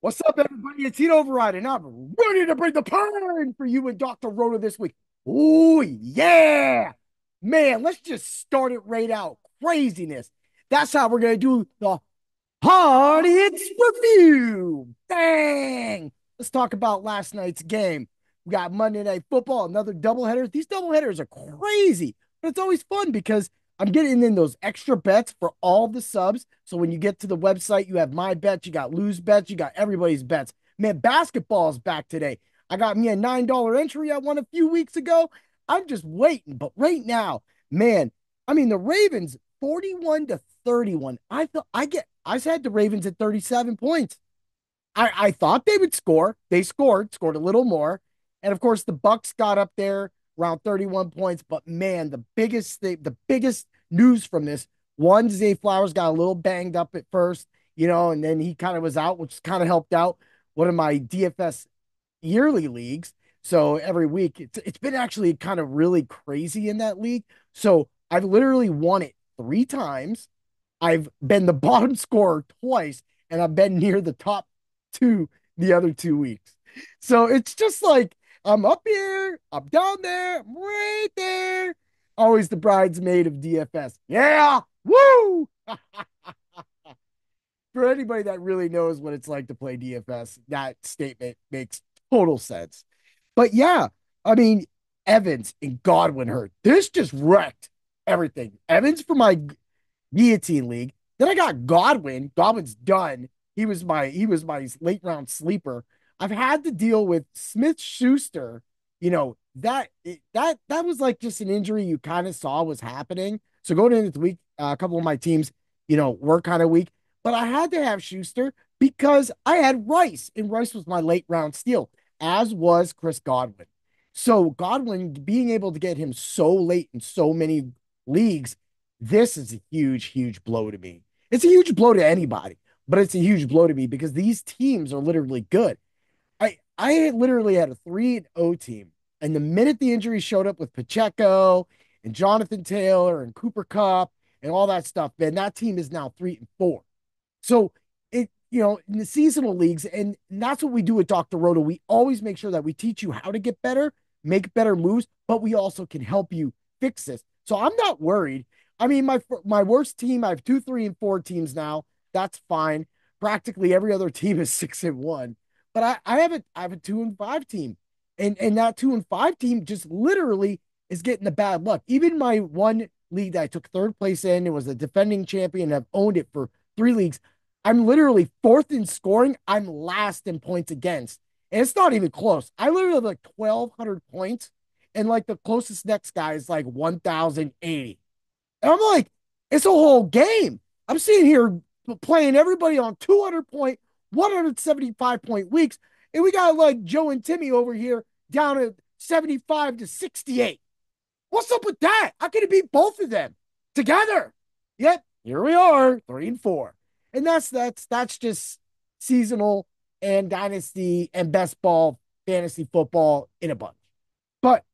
What's up, everybody? It's Heat Override, and I'm ready to bring the pain for you and Dr. Rhoda this week. Oh, yeah. Man, let's just start it right out. Craziness. That's how we're going to do the Hard Hits Review. Bang. Let's talk about last night's game. We got Monday Night Football, another doubleheader. These doubleheaders are crazy, but it's always fun because I'm getting in those extra bets for all the subs. So when you get to the website, you have my bets, you got lose bets, you got everybody's bets. Man, basketball is back today. I got me a $9 entry I won a few weeks ago. I'm just waiting. But right now, man, I mean, the Ravens 41-31. I had the Ravens at 37 points. I thought they would score. They scored a little more. And of course, the Bucks got up there around 31 points. But man, the biggest news from this one, Zay Flowers got a little banged up at first, and then he kind of was out, which kind of helped out one of my DFS yearly leagues. So every week it's been actually kind of really crazy in that league. So I've literally won it 3 times. I've been the bottom scorer twice, and I've been near the top two the other 2 weeks. So it's just like I'm up here, I'm down there, I'm right there. Always the bridesmaid of DFS. Yeah, woo! For anybody that really knows what it's like to play DFS, that statement makes total sense. But yeah, I mean, Evans and Godwin hurt. This just wrecked everything. Evans for my guillotine league. Then I got Godwin. Godwin's done. He was my late round sleeper. I've had to deal with Smith Schuster. That was like just an injury you kind of saw was happening. So going into the week, a couple of my teams, were kind of weak, but I had to have Schuster because I had Rice, and Rice was my late round steal, as was Chris Godwin. So Godwin being able to get him so late in so many leagues, this is a huge, huge blow to me. It's a huge blow to anybody, but it's a huge blow to me because these teams are literally good. I literally had a 3-0 team, and the minute the injury showed up with Pacheco and Jonathan Taylor and Cooper Cup and all that stuff, man, that team is now 3-4. So in the seasonal leagues, and that's what we do with Dr. Roto. We always make sure that we teach you how to get better, make better moves, but we also can help you fix this. So I'm not worried. I mean, my worst team, I have 2, 3, and 4 teams now. That's fine. Practically every other team is 6-1. But I have a 2-5 team. And that 2-5 team just literally is getting the bad luck. Even my one league that I took third place in, it was the defending champion. I've owned it for 3 leagues. I'm literally fourth in scoring. I'm last in points against. And it's not even close. I literally have like 1,200 points. And like the closest next guy is like 1,080. And I'm like, it's a whole game. I'm sitting here playing everybody on 200 point, 175 point weeks. And we got like Joe and Timmy over here down at 75 to 68. What's up with that? How can it beat both of them together? Yet here we are, 3-4. And that's just seasonal and dynasty and best ball fantasy football in a bunch. But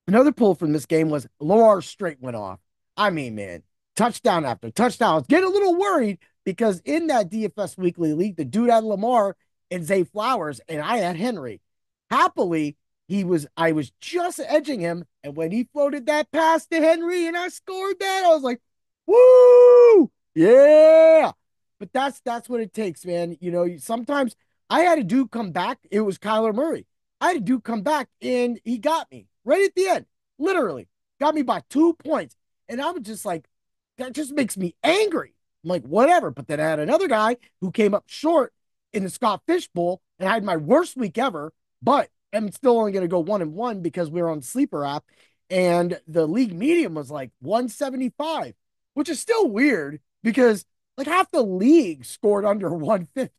another pull from this game was Lamar straight went off. I mean, man, touchdown after touchdown. I was getting a little worried because in that DFS Weekly League, the dude had Lamar and Zay Flowers, and I had Henry. Happily, I was just edging him, and when he floated that pass to Henry and I scored that, I was like, woo! Yeah. But that's what it takes, man. Sometimes I had a dude come back. It was Kyler Murray. I had a dude come back and he got me right at the end. Literally got me by 2 points. And I was just like, that just makes me angry. I'm like, whatever. But then I had another guy who came up short in the Scott Fish Bowl, and I had my worst week ever, but I'm still only going to go 1-1 because we were on Sleeper app. And the league medium was like 175, which is still weird because like half the league scored under 150.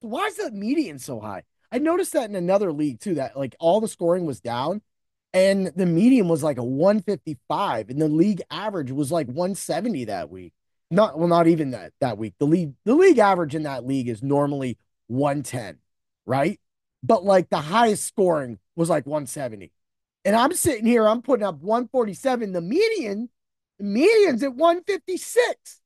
So why is the median so high? I noticed that in another league too, that like all the scoring was down and the median was like a 155 and the league average was like 170 that week. Not even that week. The league average in that league is normally 110, right? But like the highest scoring was like 170. And I'm sitting here, I'm putting up 147. The median's at 156.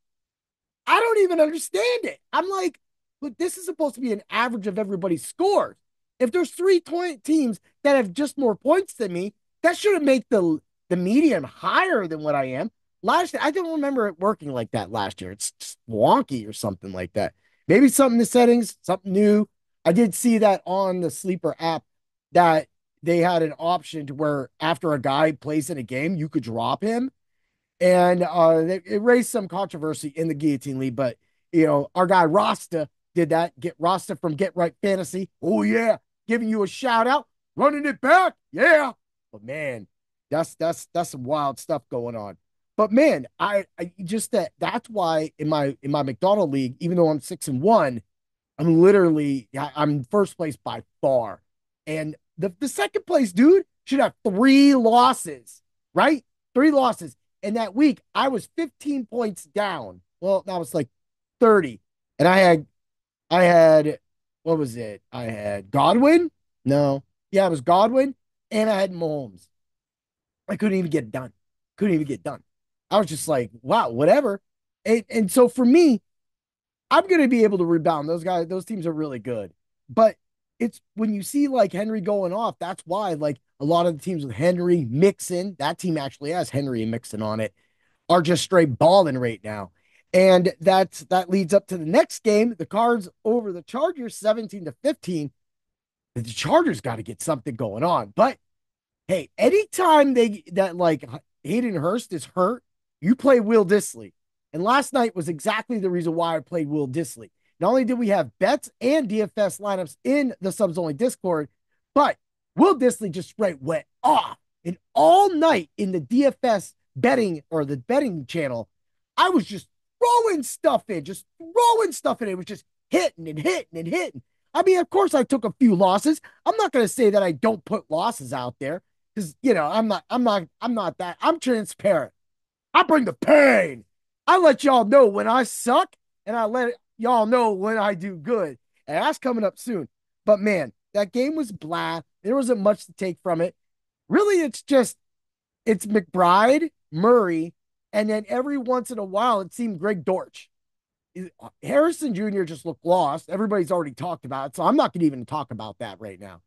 I don't even understand it. I'm like, but this is supposed to be an average of everybody's scores. If there's three teams that have just more points than me, that shouldn't make the median higher than what I am. Last year, I don't remember it working like that last year. It's just wonky or something like that. Maybe something in the settings, something new. I did see that on the Sleeper app that they had an option to where after a guy plays in a game, you could drop him. And it raised some controversy in the Guillotine League, but our guy Rasta did that. Get Rasta from Get Right Fantasy. Oh yeah, giving you a shout out, running it back. Yeah. But man, that's some wild stuff going on. But man, I just that's why in my McDonald league, even though I'm 6-1, I'm first place by far. And the second place dude should have three losses, right? Three losses. And that week, I was 15 points down. Well, that was like 30. And I had, what was it? I had Godwin. No. Yeah, it was Godwin. And I had Mahomes. I couldn't even get it done. Couldn't even get done. I was just like, wow, whatever. And so for me, I'm going to be able to rebound. Those teams are really good. But it's when you see like Henry going off, that's why like a lot of the teams with Henry, Mixon, that team actually has Henry and Mixon on it, are just straight balling right now. And that leads up to the next game, the Cards over the Chargers 17-15. The Chargers got to get something going on. But hey, anytime like Hayden Hurst is hurt, you play Will Dissly. And last night was exactly the reason why I played Will Dissly. Not only did we have bets and DFS lineups in the subs only Discord, but Will Dissly just straight went off. And all night in the DFS betting or the betting channel, I was just throwing stuff in, just throwing stuff in. It was just hitting and hitting and hitting. I mean, of course, I took a few losses. I'm not going to say that I don't put losses out there because I'm not that. I'm transparent. I bring the pain. I let y'all know when I suck, and I let y'all know when I do good. And that's coming up soon. But man, that game was blah. There wasn't much to take from it. Really, it's McBride, Murray, and then every once in a while it seemed Greg Dortch. Harrison Jr. just looked lost. Everybody's already talked about it, so I'm not going to even talk about that right now.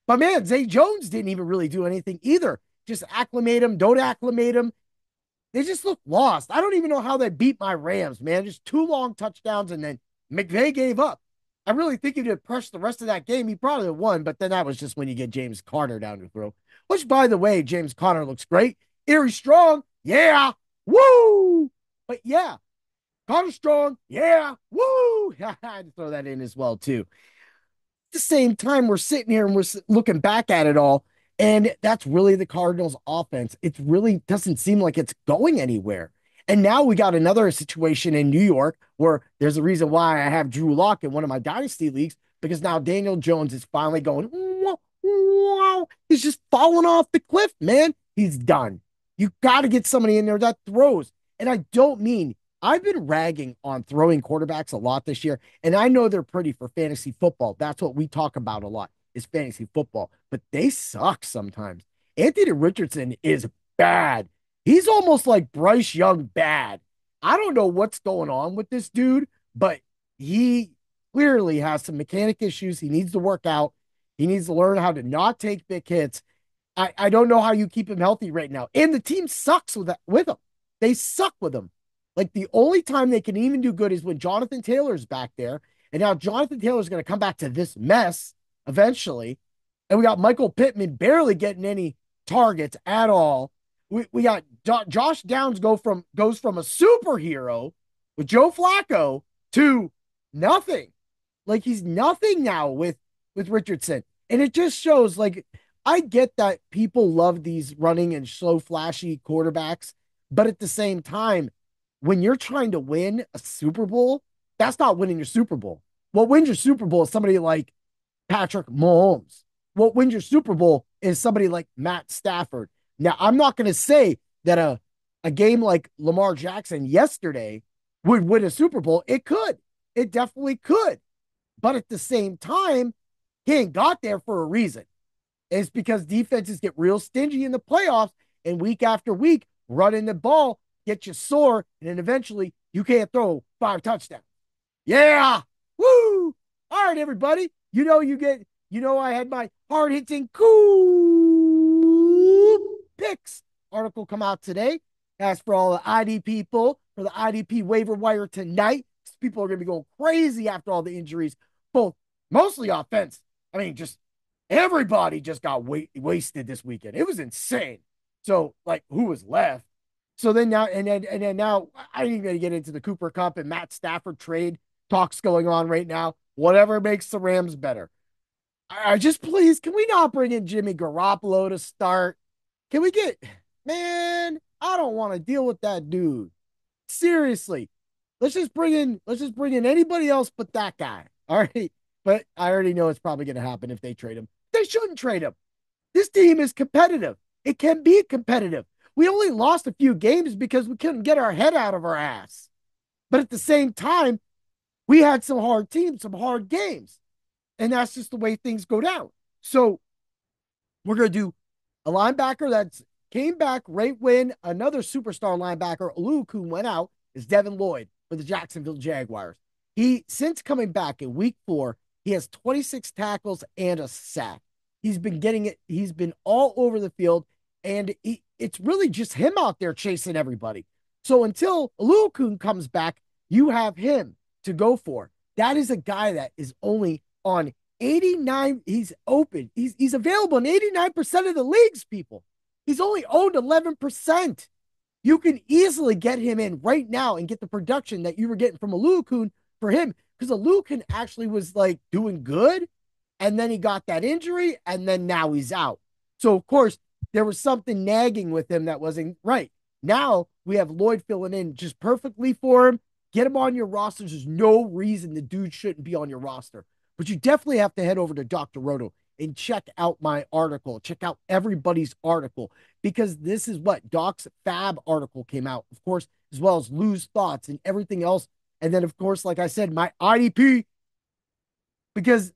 But man, Zay Jones didn't even really do anything either. Just acclimate him, don't acclimate him. They just look lost. I don't even know how they beat my Rams, man. Just two long touchdowns, and then McVay gave up. I really think if he'd pressed the rest of that game, he probably would have won, but then that was just when you get James Conner down to throw. Which, by the way, James Conner looks great. Erie Strong, yeah, woo! But yeah, Conner Strong, yeah, woo! I had to throw that in as well, too. At the same time, we're sitting here and we're looking back at it all, and that's really the Cardinals offense. It really doesn't seem like it's going anywhere. And now we got another situation in New York where there's a reason why I have Drew Lock in one of my dynasty leagues, because now Daniel Jones is finally going, wow, wow. He's just falling off the cliff, man. He's done. You got to get somebody in there that throws. And I don't mean, I've been ragging on throwing quarterbacks a lot this year, and I know they're pretty for fantasy football. That's what we talk about a lot is fantasy football, but they suck sometimes. Anthony Richardson is bad. He's almost like Bryce Young bad. I don't know what's going on with this dude, but he clearly has some mechanic issues. He needs to work out. He needs to learn how to not take big hits. I don't know how you keep him healthy right now. And the team sucks with him. They suck with him. Like the only time they can even do good is when Jonathan Taylor's back there. And now Jonathan Taylor's going to come back to this mess eventually. And we got Michael Pittman barely getting any targets at all. We got Josh Downs goes from a superhero with Joe Flacco to nothing. Like he's nothing now with Richardson. And it just shows, like, I get that people love these running and slow, flashy quarterbacks, but at the same time, when you're trying to win a Super Bowl, that's not winning your Super Bowl. What wins your Super Bowl is somebody like Patrick Mahomes. What wins your Super Bowl is somebody like Matt Stafford. Now, I'm not going to say that a game like Lamar Jackson yesterday would win a Super Bowl. It could. It definitely could. But at the same time, he ain't got there for a reason. It's because defenses get real stingy in the playoffs, and week after week, running the ball, get you sore, and then eventually you can't throw 5 touchdowns. Yeah! Woo! All right, everybody. I had my hard hitting cool picks article come out today. As for all the ID people for the IDP waiver wire tonight, people are going to be going crazy after all the injuries, both mostly offense. I mean, just everybody just got wasted this weekend. It was insane. So, like, who was left? So then now, and then now, I ain't going to get into the Cooper Cup and Matt Stafford trade talks going on right now. Whatever makes the Rams better. I just please, can we not bring in Jimmy Garoppolo to start? Can we get, man? I don't want to deal with that dude. Seriously, let's just bring in anybody else but that guy. All right, but I already know it's probably going to happen if they trade him. They shouldn't trade him. This team is competitive. It can be competitive. We only lost a few games because we couldn't get our head out of our ass. But at the same time, we had some hard teams, some hard games. And that's just the way things go down. So we're going to do a linebacker that's came back, right when another superstar linebacker, Oluokun, went out, is Devin Lloyd for the Jacksonville Jaguars. Since coming back in week 4, he has 26 tackles and a sack. He's been getting it. He's been all over the field, and it's really just him out there chasing everybody. So until Oluokun comes back, you have him to go for. That is a guy that is only on 89. He's open. He's available in 89% of the leagues, people. He's only owned 11%. You can easily get him in right now and get the production that you were getting from Oluokun for him, because Oluokun actually was like doing good, and then he got that injury, and then now he's out. So of course there was something nagging with him that wasn't right. Now we have Lloyd filling in just perfectly for him. Get him on your roster. There's no reason the dude shouldn't be on your roster. But you definitely have to head over to Dr. Roto and check out my article. Check out everybody's article, because this is what Doc's Fab article came out, of course, as well as Lou's thoughts and everything else. And then, of course, like I said, my IDP, because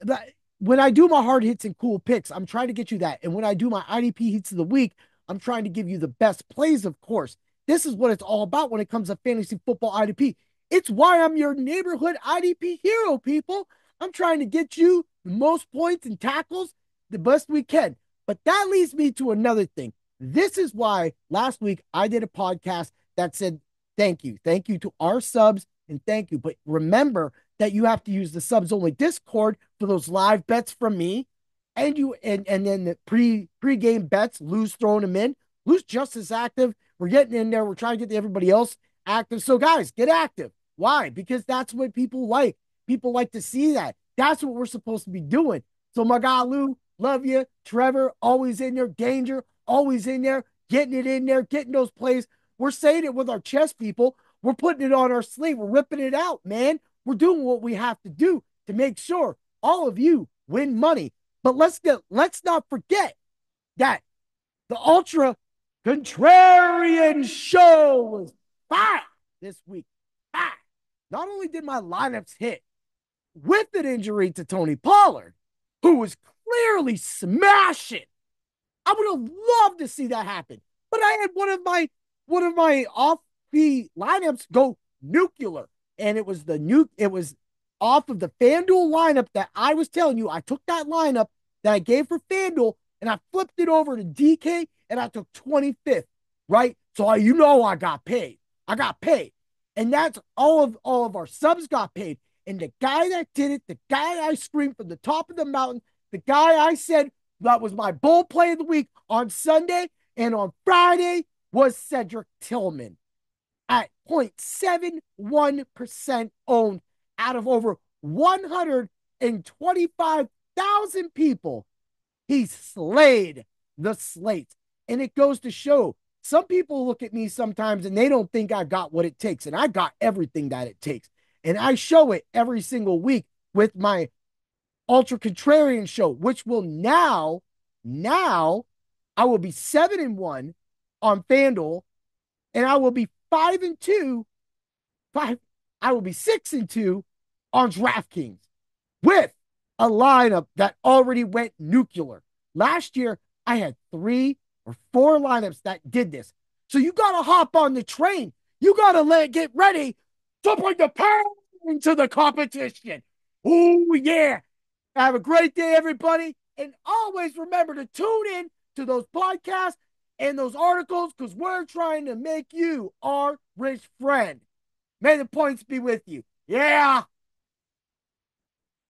when I do my hard hits and cool picks, I'm trying to get you that. And when I do my IDP hits of the week, I'm trying to give you the best plays, of course. This is what it's all about when it comes to fantasy football IDP. It's why I'm your neighborhood IDP hero, people. I'm trying to get you the most points and tackles the best we can. But that leads me to another thing. This is why last week I did a podcast that said, thank you. Thank you to our subs, and thank you. But remember that you have to use the subs only Discord for those live bets from me. And then the pre-game bets, Lou's throwing them in. Lou's just as active. We're getting in there. We're trying to get everybody else active. So guys, get active. Why? Because that's what people like. People like to see that. That's what we're supposed to be doing. So my guy Lou, love you. Trevor, always in there. Danger, always in there. Getting it in there, getting those plays. We're saying it with our chest, people. We're putting it on our sleeve. We're ripping it out, man. We're doing what we have to do to make sure all of you win money. But let's not forget that the Ultra Contrarian Show was fire this week. Fire. Not only did my lineups hit with an injury to Tony Pollard, who was clearly smashing. I would have loved to see that happen. But I had one of my off the lineups go nuclear. And it was off of the FanDuel lineup that I was telling you. I took that lineup that I gave for FanDuel and I flipped it over to DK and I took 25th, right? So I got paid. I got paid. And that's all of our subs got paid. And the guy that did it, the guy I screamed from the top of the mountain, the guy I said that was my bull play of the week on Sunday and on Friday was Cedric Tillman at 0.71% owned out of over 125,000 people. He slayed the slate. And it goes to show, some people look at me sometimes and they don't think I got what it takes. And I got everything that it takes. And I show it every single week with my Ultra Contrarian Show, which will now I will be 7-1 on FanDuel, and I will be 5-2. I will be 6-2 on DraftKings with a lineup that already went nuclear. Last year, I had 3 or 4 lineups that did this. So you got to hop on the train. You got to get ready to bring the power into the competition. Oh, yeah. Have a great day, everybody. And always remember to tune in to those podcasts and those articles because we're trying to make you our rich friend. May the points be with you. Yeah.